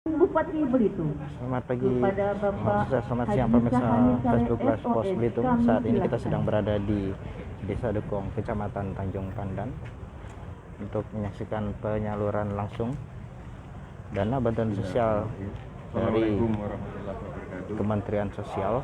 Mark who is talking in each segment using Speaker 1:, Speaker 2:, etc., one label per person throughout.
Speaker 1: Bupati Belitung.
Speaker 2: Selamat pagi,
Speaker 1: Kepada Bapak
Speaker 2: selamat
Speaker 1: Haji
Speaker 2: siang pemirsa
Speaker 1: Sahani Saleh
Speaker 2: Facebook Live Pos
Speaker 1: SOS,
Speaker 2: Belitung.
Speaker 1: kami
Speaker 2: Saat ini kita
Speaker 1: silakan.
Speaker 2: sedang berada di Desa Dekong, Kecamatan Tanjung Pandan, untuk menyaksikan penyaluran langsung dana bantuan sosial dari Kementerian Sosial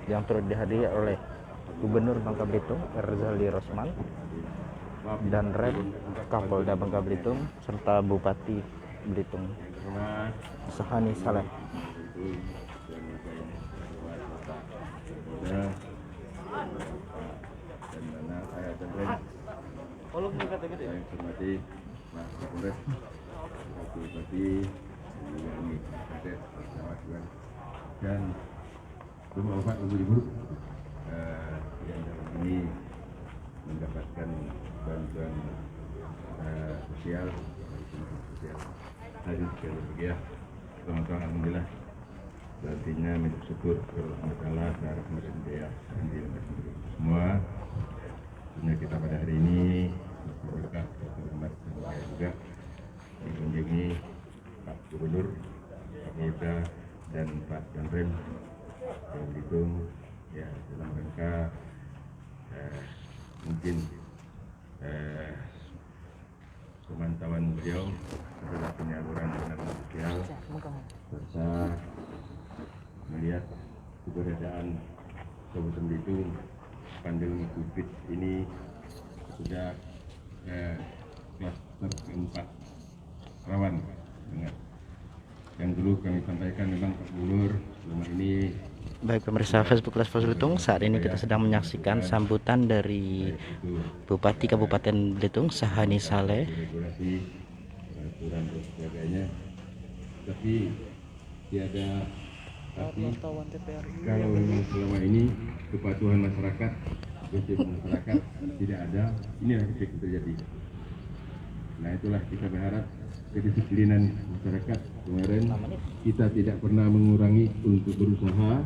Speaker 2: yang turut dihadiri oleh Gubernur Bangka Belitung Erzali Rosman dan Rep Kapolda Bangka Belitung serta Bupati Belitung Sahani Saleh.
Speaker 3: Saya hormati Mas Kapolres, Bupati, Bupati, Kades, Kecamatan, dan rumah bapak ibu-ibu yang dalam ini mendapatkan bantuan sosial. Hari sekali lagi ya, teman-teman, alhamdulillah. Artinya minta syukur kepada Allah secara kemudian daya semua. Sebenarnya kita pada hari ini berkah hormat juga dikunjungi Pak Gubernur, Kapolda, dan Pak Danrem yang Belitung ya dalam rangka mungkin pemantauan beliau terhadap penyaluran dana sosial serta melihat keberadaan Kabupaten Belitung pandemi COVID ini sudah klaster keempat rawan. Yang dulu kami sampaikan memang Pak Gubernur selama ini.
Speaker 2: Baik pemirsa Facebook Live Pos Belitung, saat ini kita sedang menyaksikan sambutan dari Bupati Kabupaten Belitung Sahani Saleh.
Speaker 3: Aturan dan sebagainya, tapi tiada arti kalau memang selama ini kepatuhan masyarakat, prinsip masyarakat tidak ada, ini yang terjadi. Nah itulah kita berharap kedisiplinan masyarakat. Kemarin kita tidak pernah mengurangi untuk berusaha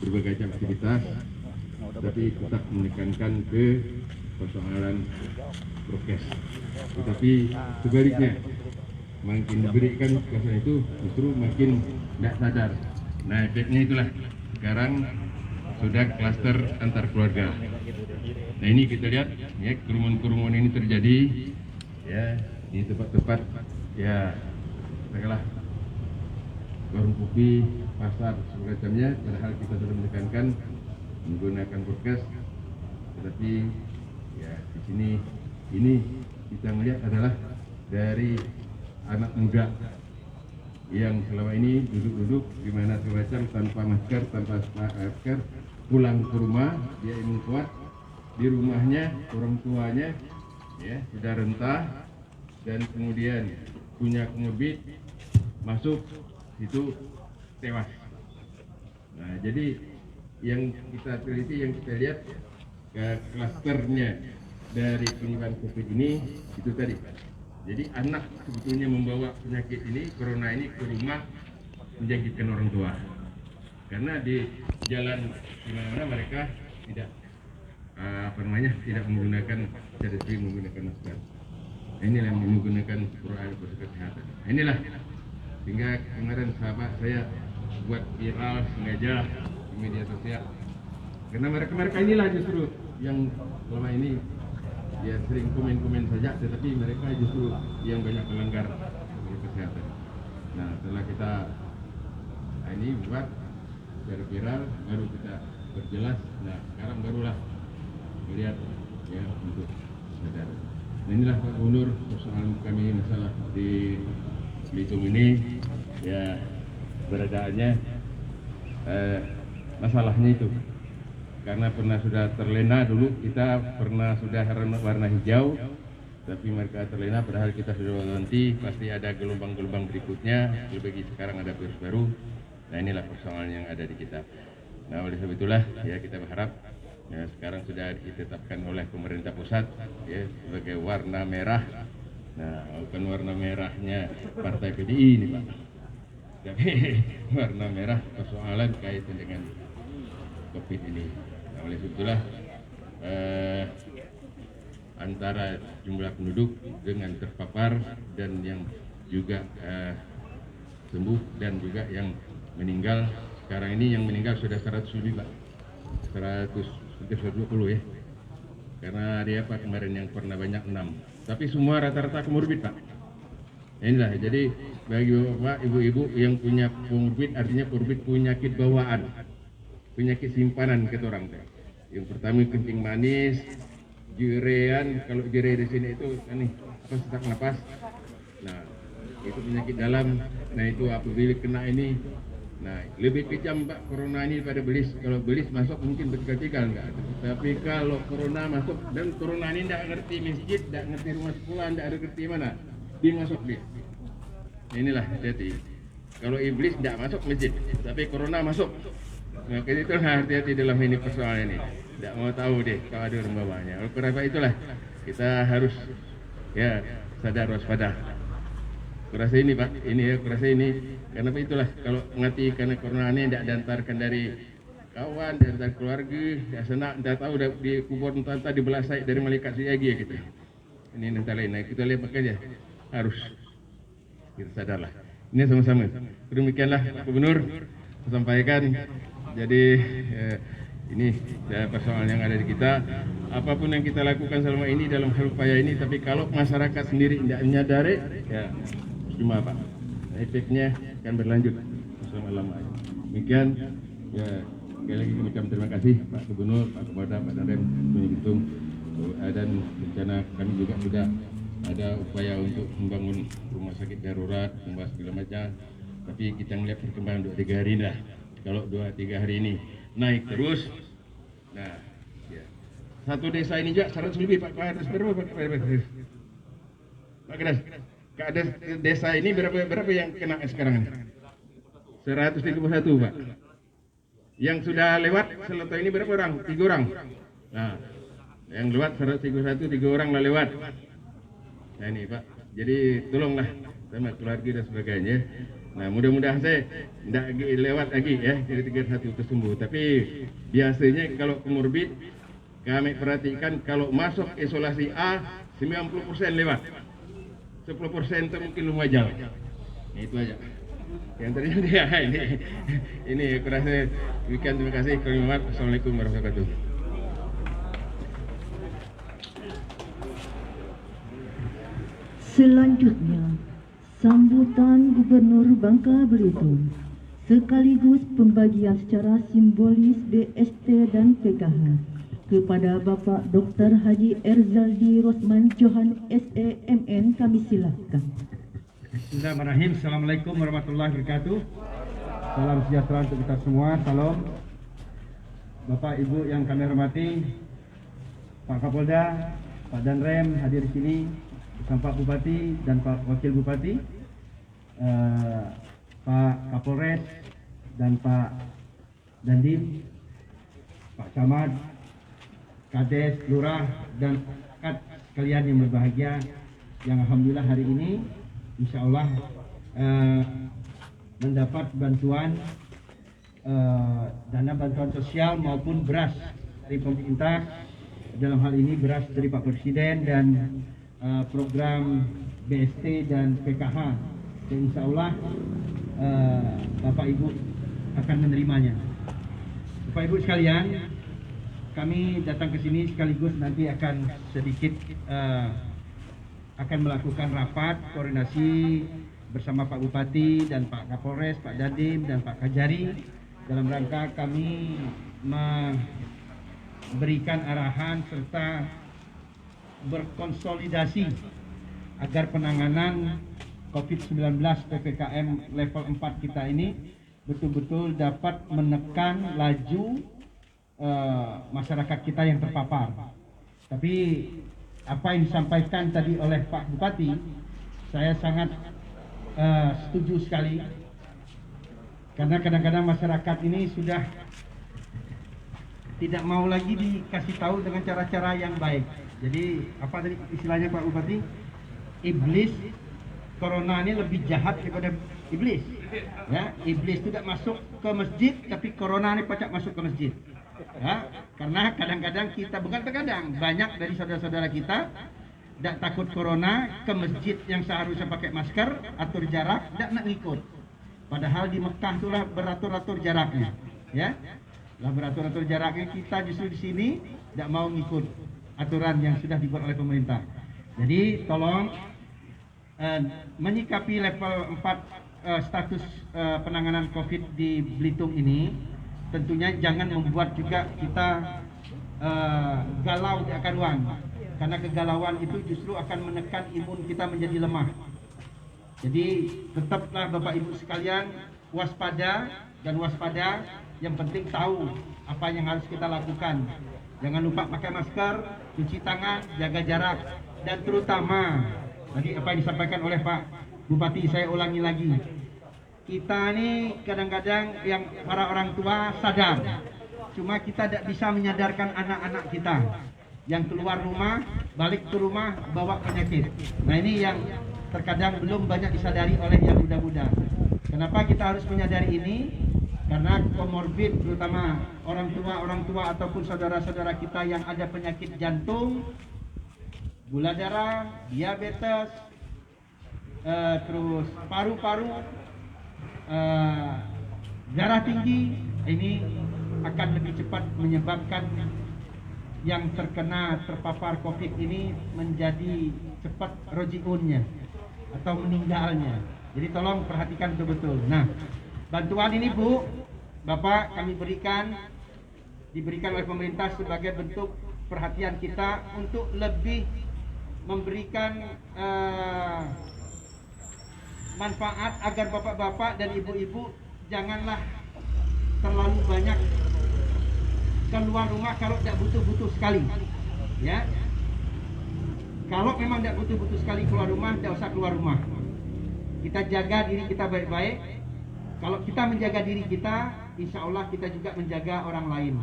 Speaker 3: berbagai aktivitas, tapi tetap menekankan ke persoalan prokes. Tetapi sebaliknya, makin diberikan kekuasaan itu justru makin tidak sadar. Nah efeknya itulah sekarang sudah klaster antar keluarga. Nah ini kita lihat ya, kerumunan ini terjadi ya di tempat-tempat ya katakanlah warung kopi, pasar, semacamnya. Padahal kita sudah menekankan menggunakan prokes, tetapi ya di sini ini kita melihat adalah dari anak muda yang selama ini duduk-duduk di mana semacam tanpa masker, pulang ke rumah dia ingin kuat di rumahnya, orang tuanya ya sudah rentah dan kemudian punya comorbid, masuk itu tewas. Nah jadi yang kita teliti, yang kita lihat klasternya dari penyebaran COVID ini itu tadi. Jadi anak sebetulnya membawa penyakit ini, corona ini ke rumah menjangkitkan orang tua. Karena di jalan di mana-mana mereka tidak tidak menggunakan menggunakan masker. Nah, inilah yang menggunakan protokol kesehatan. Nah, inilah sehingga kemarin sahabat saya buat viral sengaja di media sosial. Karena mereka inilah justru yang selama ini ya sering komen-komen saja, tetapi mereka justru yang banyak melanggar protokol kesehatan. Nah setelah kita ini buat viral, baru kita berjelas. Nah sekarang barulah melihat ya untuk sadar. Nah inilah Pak Gubernur persoalan kami masalah di Belitung ini ya beradaannya masalahnya itu. Karena pernah sudah terlena dulu, kita pernah sudah warna hijau, tapi mereka terlena padahal kita sudah nanti pasti ada gelombang-gelombang berikutnya, lebih sekarang ada virus baru. Nah inilah persoalan yang ada di kita. Nah oleh sebab itulah ya kita berharap ya, sekarang sudah ditetapkan oleh pemerintah pusat ya sebagai warna merah. Nah bukan warna merahnya Partai PDI ini Pak, tapi warna merah persoalan kaitan dengan COVID ini. Nah, oleh itulah antara jumlah penduduk dengan terpapar dan yang juga sembuh dan juga yang meninggal. Sekarang ini yang meninggal sudah 100 lebih Pak, 120 ya, karena dia Pak kemarin yang pernah banyak 6, tapi semua rata-rata komorbid Pak. Inilah, jadi bagi bapak ibu-ibu yang punya komorbid, artinya komorbid penyakit bawaan, penyakit simpanan kata orang teh. Yang pertama kencing manis, diurean. Kalau diure di sini itu nih apa, sesak napas. Nah, itu penyakit dalam. Nah, itu apabila kena ini, nah lebih kejam Pak corona ini daripada belis. Kalau belis masuk mungkin bertiga-tiga enggak. Tapi kalau corona masuk, dan corona ini enggak ngerti masjid, enggak ngerti rumah sekolah, enggak ngerti mana, dia masuk dia. Inilah hati-hati. Kalau iblis enggak masuk masjid, tapi corona masuk. Maka itu hati-hati dalam ini persoalan ini. Tidak mau tahu deh kalau ada orang bawahnya. Oleh karena itulah kita harus ya sadar waspada. Kurasa ini Pak, ini ya kurasa ini. Kenapa itulah kalau mengati karena corona ini tidak diantarkan dari kawan, dari keluarga, ya senak, tidak tahu di kubur entah dibelah saya dari malaikat lagi ya gitu. Ini nanti lain. Nah, kita lihat makanya harus kita sadarlah. Ini sama-sama. Demikianlah Pak Gubernur sampaikan. Jadi ini persoalan yang ada di kita. Apapun yang kita lakukan selama ini dalam hal upaya ini, tapi kalau masyarakat sendiri tidak menyadari, ya cuma Pak, efeknya akan berlanjut selama lama. Demikian, ya sekali lagi kami ucapkan terima kasih Pak Gubernur, Pak Kapolda, Pak Danrem, menghitung dan rencana kami juga sudah ada upaya untuk membangun rumah sakit darurat, membahas segala macam. Tapi kita melihat perkembangan 2-3 hari dah. Kalau 2-3 hari ini naik terus, nah, ya. Satu desa ini juga 100 lebih Pak Kades, berapa Pak Kades? Pak Kades, Kades desa ini berapa yang kena sekarang ini? 131 Pak. Yang sudah lewat selesai ini berapa orang? 3 orang. Nah, yang lewat 131, 3 orang lah lewat. Nah ini Pak, jadi tolonglah sama keluarga dan sebagainya. Nah mudah-mudahan saya tidak lewat lagi ya, jadi 31 tersembuh. Tapi biasanya kalau komorbid, kami perhatikan kalau masuk isolasi A 90% lewat, 10% itu mungkin lumajang. Nah, itu aja yang terjadi ya, ini kurasa. Demikian, terima kasih. Assalamualaikum warahmatullahi wabarakatuh.
Speaker 1: Selanjutnya, sambutan Gubernur Bangka Belitung sekaligus pembagian secara simbolis BST dan PKH kepada Bapak Dr. Haji Erzaldi Rosman Johan SEMN, kami silakan.
Speaker 4: Bismillahirrahmanirrahim. Assalamualaikum warahmatullahi wabarakatuh. Salam sejahtera untuk kita semua. Salam. Bapak Ibu yang kami hormati, Pak Kapolda, Pak Danrem hadir di sini, bersama Pak Bupati dan Pak Wakil Bupati, Pak Kapolres dan Pak Dandim, Pak Camat, Kades, Lurah, dan masyarakat sekalian yang berbahagia, yang alhamdulillah hari ini insya Allah mendapat bantuan dana bantuan sosial maupun beras dari pemerintah. Dalam hal ini beras dari Pak Presiden dan program BST dan PKH. Dan insya Allah Bapak Ibu akan menerimanya. Bapak Ibu sekalian, kami datang ke sini sekaligus nanti akan sedikit akan melakukan rapat koordinasi bersama Pak Bupati dan Pak Kapolres, Pak Dandim dan Pak Kajari dalam rangka kami memberikan arahan serta berkonsolidasi agar penanganan COVID-19 PPKM level 4 kita ini betul-betul dapat menekan laju masyarakat kita yang terpapar. Tapi apa yang disampaikan tadi oleh Pak Bupati, saya sangat setuju sekali. Karena kadang-kadang masyarakat ini sudah tidak mau lagi dikasih tahu dengan cara-cara yang baik. Jadi apa tadi istilahnya Pak Bupati? Iblis corona ini lebih jahat daripada iblis. Ya, iblis tidak masuk ke masjid, tapi corona ini pacak masuk ke masjid. Ya, karena kadang-kadang kita, bukan terkadang, banyak dari saudara-saudara kita tidak takut corona ke masjid yang seharusnya pakai masker, atur jarak, tidak nak ngikut. Padahal di Mekah itulah beratur-atur jaraknya, ya. Lah beratur-atur jaraknya, kita justru di sini tidak mau ngikut aturan yang sudah dibuat oleh pemerintah. Jadi tolong menyikapi level 4 status penanganan COVID di Belitung ini, tentunya jangan membuat juga kita galau di akar ruang, karena kegalauan itu justru akan menekan imun kita menjadi lemah. Jadi tetaplah Bapak Ibu sekalian waspada dan waspada, yang penting tahu apa yang harus kita lakukan. Jangan lupa pakai masker, cuci tangan, jaga jarak, dan terutama tadi apa yang disampaikan oleh Pak Bupati, saya ulangi lagi. Kita ini kadang-kadang yang para orang tua sadar, cuma kita tidak bisa menyadarkan anak-anak kita yang keluar rumah, balik ke rumah bawa penyakit. Nah ini yang terkadang belum banyak disadari oleh yang muda-muda. Kenapa kita harus menyadari ini? Karena komorbid, terutama orang tua ataupun saudara-saudara kita yang ada penyakit jantung, gula darah, diabetes, terus paru-paru, darah tinggi, ini akan lebih cepat menyebabkan yang terpapar COVID ini menjadi cepat rojiunnya atau meninggalnya. Jadi tolong perhatikan betul-betul. Nah, bantuan ini Bu, Bapak, kami diberikan oleh pemerintah sebagai bentuk perhatian kita untuk lebih memberikan manfaat agar bapak-bapak dan ibu-ibu janganlah terlalu banyak keluar rumah kalau tidak butuh-butuh sekali, ya. Kalau memang tidak butuh-butuh sekali keluar rumah, tidak usah keluar rumah. Kita jaga diri kita baik-baik. Kalau kita menjaga diri kita, insya Allah kita juga menjaga orang lain.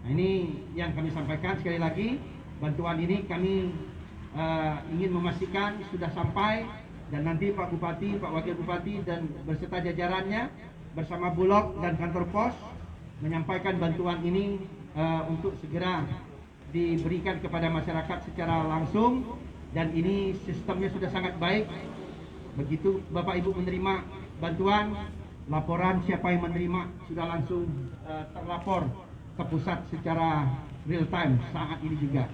Speaker 4: Nah ini yang kami sampaikan sekali lagi. Bantuan ini kami ingin memastikan sudah sampai, dan nanti Pak Bupati, Pak Wakil Bupati dan beserta jajarannya bersama Bulog dan kantor pos menyampaikan bantuan ini untuk segera diberikan kepada masyarakat secara langsung, dan ini sistemnya sudah sangat baik. Begitu Bapak Ibu menerima bantuan, laporan siapa yang menerima sudah langsung terlapor ke pusat secara real time saat ini juga.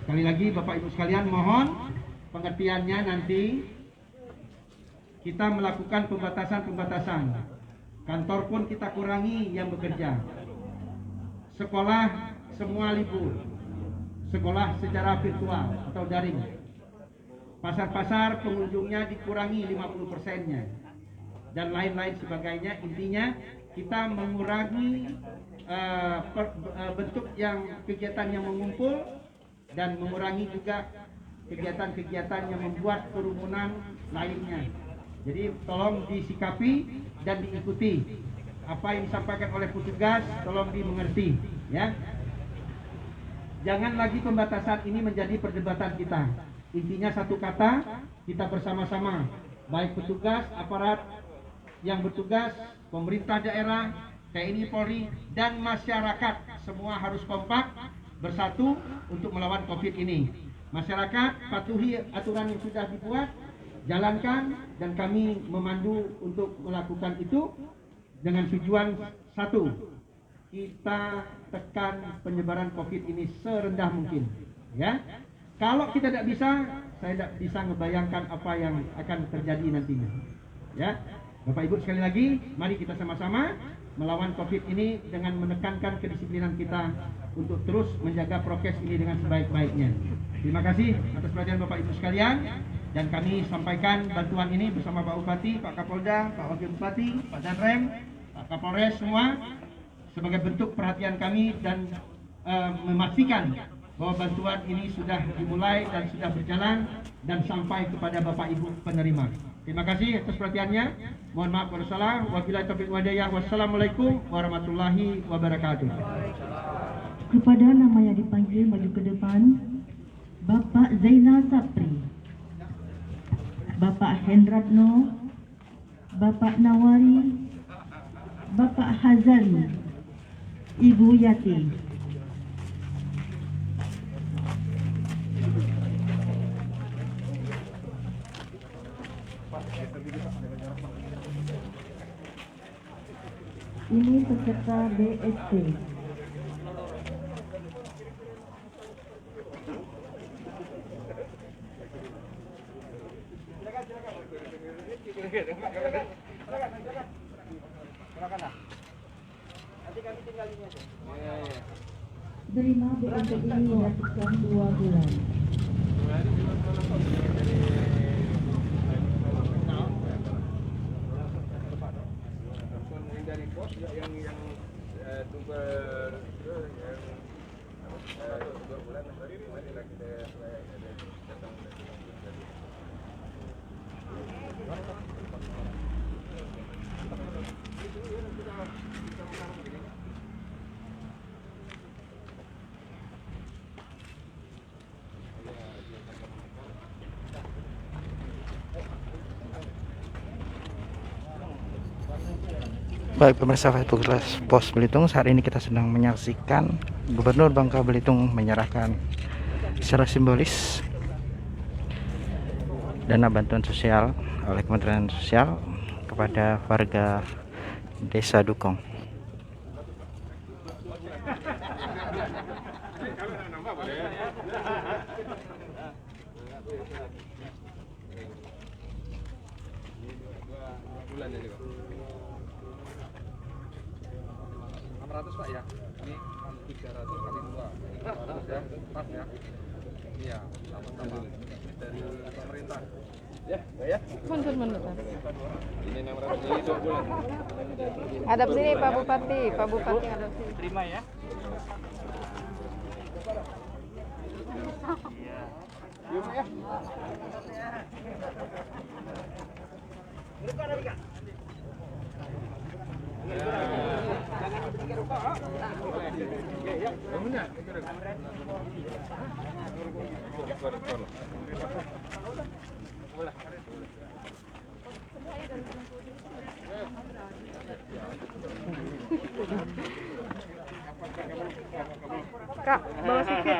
Speaker 4: Sekali lagi Bapak Ibu sekalian, mohon pengertiannya, nanti kita melakukan pembatasan. Kantor pun kita kurangi yang bekerja. Sekolah semua libur. Sekolah secara virtual atau daring. Pasar-pasar pengunjungnya dikurangi 50%-nya. Dan lain-lain sebagainya. Intinya kita mengurangi bentuk yang kegiatan yang mengumpul, dan mengurangi juga kegiatan-kegiatan yang membuat kerumunan lainnya. Jadi tolong disikapi dan diikuti apa yang disampaikan oleh petugas, tolong dimengerti, ya. Jangan lagi pembatasan ini menjadi perdebatan kita. Intinya satu kata, kita bersama-sama, baik petugas, aparat yang bertugas, pemerintah daerah, TNI, Polri, dan masyarakat, semua harus kompak bersatu untuk melawan COVID ini. Masyarakat patuhi aturan yang sudah dibuat, jalankan, dan kami memandu untuk melakukan itu dengan tujuan satu, kita tekan penyebaran COVID ini serendah mungkin, ya. Kalau kita tidak bisa, saya tidak bisa ngebayangkan apa yang akan terjadi nantinya, ya. Bapak Ibu sekali lagi, mari kita sama-sama melawan COVID ini dengan menekankan kedisiplinan kita untuk terus menjaga prokes ini dengan sebaik-baiknya. Terima kasih atas perhatian Bapak Ibu sekalian. Dan kami sampaikan bantuan ini bersama Pak Bupati, Pak Kapolda, Pak Wakil Bupati, Pak Danrem, Pak Kapolres semua, sebagai bentuk perhatian kami dan memastikan bahwa bantuan ini sudah dimulai dan sudah berjalan dan sampai kepada Bapak Ibu penerima. Terima kasih atas perhatiannya. Mohon maaf kalau salah. Wabillahi taufiq wal hidayah. Wassalamualaikum warahmatullahi wabarakatuh.
Speaker 1: Kepada nama yang dipanggil maju ke depan, Bapak Zainal Sapri, Bapak Hendratno, Bapak Nawari, Bapak Hazali, Ibu Yati.
Speaker 5: Pak,
Speaker 1: Ini peserta BST. Terima BST ini dilakukan 2 bulan.
Speaker 3: Dari pos yang bulan marilah kita datang.
Speaker 2: Baik pemirsa Facebook Live Pos Belitung, saat ini kita sedang menyaksikan Gubernur Bangka Belitung menyerahkan secara simbolis dana bantuan sosial oleh Kementerian Sosial kepada warga Desa Dukong.
Speaker 3: Pak ya, ini 300 kali 2 ya, pas ya. Iya, sama-sama dari pemerintah. Ya, ya.
Speaker 5: Mundur.
Speaker 3: Ini 600 jadi 2 bulan.
Speaker 5: Hadap sini Pak Bupati hadap sini.
Speaker 2: Terima ya.
Speaker 3: Yuk ya.
Speaker 5: Kak, bawa sikit.